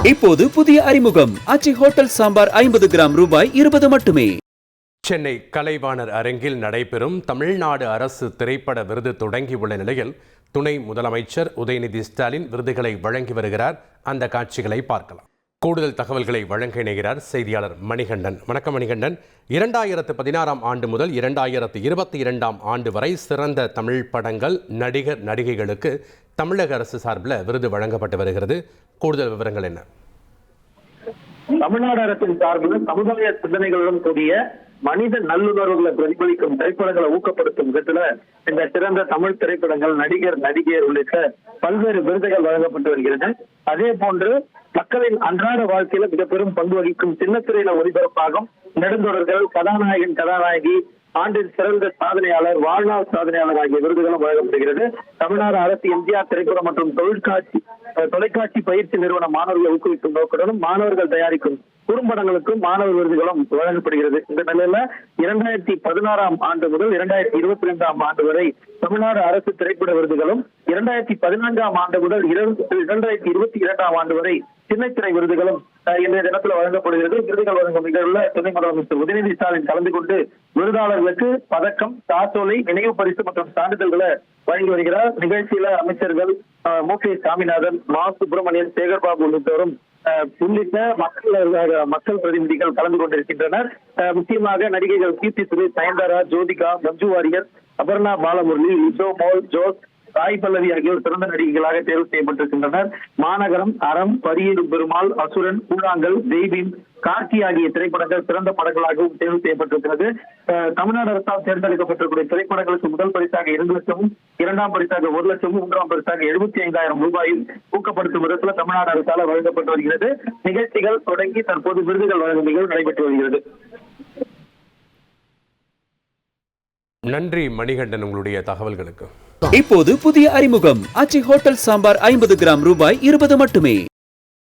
இப்போது புதிய அறிமுகம் ஆச்சி ஹோட்டல் சாம்பார் 50 கிராம் ரூபாய் 20 மட்டுமே. சென்னை கலைவாணர் அரங்கில் நடைபெறும் தமிழ்நாடு அரசு திரைப்பட விருது தொடங்கியுள்ள நிலையில் துணை முதலமைச்சர் உதயநிதி ஸ்டாலின் விருதுகளை வழங்கி வருகிறார். அந்த காட்சிகளை பார்க்கலாம். கூடுதல் தகவல்களை வழங்க இணைகிறார் செய்தியாளர் மணிகண்டன். வணக்கம் மணிகண்டன். 2016 ஆண்டு முதல் 2022 ஆண்டு வரை சிறந்த தமிழ் படங்கள், நடிகர் நடிகைகளுக்கு தமிழக அரசு சார்பில் விருது வழங்கப்பட்டு வருகிறது. கூடுதல் விவரங்கள் என்ன? தமிழ்நாடு அரசின் சார்பில் சமுதாய சிந்தனைகளுடன் கூடிய மனித நல்லுணர்வுகளை பிரதிபலிக்கும் திரைப்படங்களை ஊக்கப்படுத்தும் விதத்துல இந்த சிறந்த தமிழ் திரைப்படங்கள், நடிகர் நடிகையர் உள்ளிட்ட பல்வேறு விருதுகள் வழங்கப்பட்டு வருகிறது. அதே போன்று மக்களின் அன்றாட வாழ்க்கையில மிக பெரும் பங்கு வகிக்கும் சின்னத்திரையில ஒளிபரப்பாகும் நெடுந்தொடர்கள், கதாநாயகன் கதாநாயகி, ஆண்டின் சிறந்த சாதனையாளர், வாழ்நாள் சாதனையாளர் ஆகிய விருதுகளும் வழங்கப்படுகிறது. தமிழ்நாடு அரசு எம்ஜிஆர் திரைப்படம் மற்றும் தொலைக்காட்சி பயிற்சி நிறுவன மாணவர்களை ஊக்குவிக்கும் நோக்குடனும் மாணவர்கள் தயாரிக்கும் குறும்படங்களுக்கும் மாணவர் விருதுகளும் வழங்கப்படுகிறது. இந்த நிலையில 2016 ஆண்டு முதல் 2022 ஆண்டு வரை தமிழ்நாடு அரசு திரைப்பட விருதுகளும், 2014 ஆண்டு முதல் 2022 ஆண்டு வரை சின்னத்திரை விருதுகளும் இன்றைய தினத்தில் வழங்கப்படுகிறது. விருதுகள் வழங்கும் நிகழ்வுல துணை முதலமைச்சர் உதயநிதி ஸ்டாலின் கலந்து கொண்டு விருதாளர்களுக்கு பதக்கம், காசோலை, நினைவு பரிசு மற்றும் சான்றிதழ்களை வழங்கி வருகிறார். நிகழ்ச்சியில அமைச்சர்கள் மு.க. சாமிநாதன், மா. சுப்பிரமணியன், சேகர்பாபு உள்ளிட்ட மக்கள் பிரதிநிதிகள் கலந்து கொண்டிருக்கின்றனர். முக்கியமாக நடிகைகள் கீர்த்தி சுரேஷ், நயன்தாரா, ஜோதிகா, மஞ்சு வாரியர், அபர்ணா பாலமுரளி, லிசோ மோல், ஜோஸ், சாய் பல்லவி ஆகியோர் சிறந்த நடிகைகளாக தேர்வு செய்யப்பட்டிருக்கின்றனர். மாநகரம், அறம், பரியேறும் பெருமாள், அசுரன், கூழாங்கல், தெய்வீம், கார்த்தி ஆகிய திரைப்படங்கள் சிறந்த படங்களாகவும் தேர்வு செய்யப்பட்டிருக்கிறது. தமிழ்நாடு அரசால் தேர்ந்தெடுக்கப்பட்டிருக்கிற திரைப்படங்களுக்கு முதல் பரிசாக 2 லட்சமும், 2ஆம் பரிசாக 1 லட்சமும், 3ஆம் பரிசாக 75,000 ரூபாயும் ஊக்கப்படுத்தும் விதத்தில் தமிழ்நாடு அரசால் வழங்கப்பட்டு வருகிறது. நிகழ்ச்சிகள் தொடங்கி தற்போது விருதுகள் வழங்கும் நிகழ்வு நடைபெற்று வருகிறது. நன்றி மணிகண்டன், உங்களுடைய தகவல்களுக்கு. இப்போது புதிய அறிமுகம் ஆச்சி ஹோட்டல் சாம்பார் 50 கிராம் ரூபாய் 20 மட்டுமே.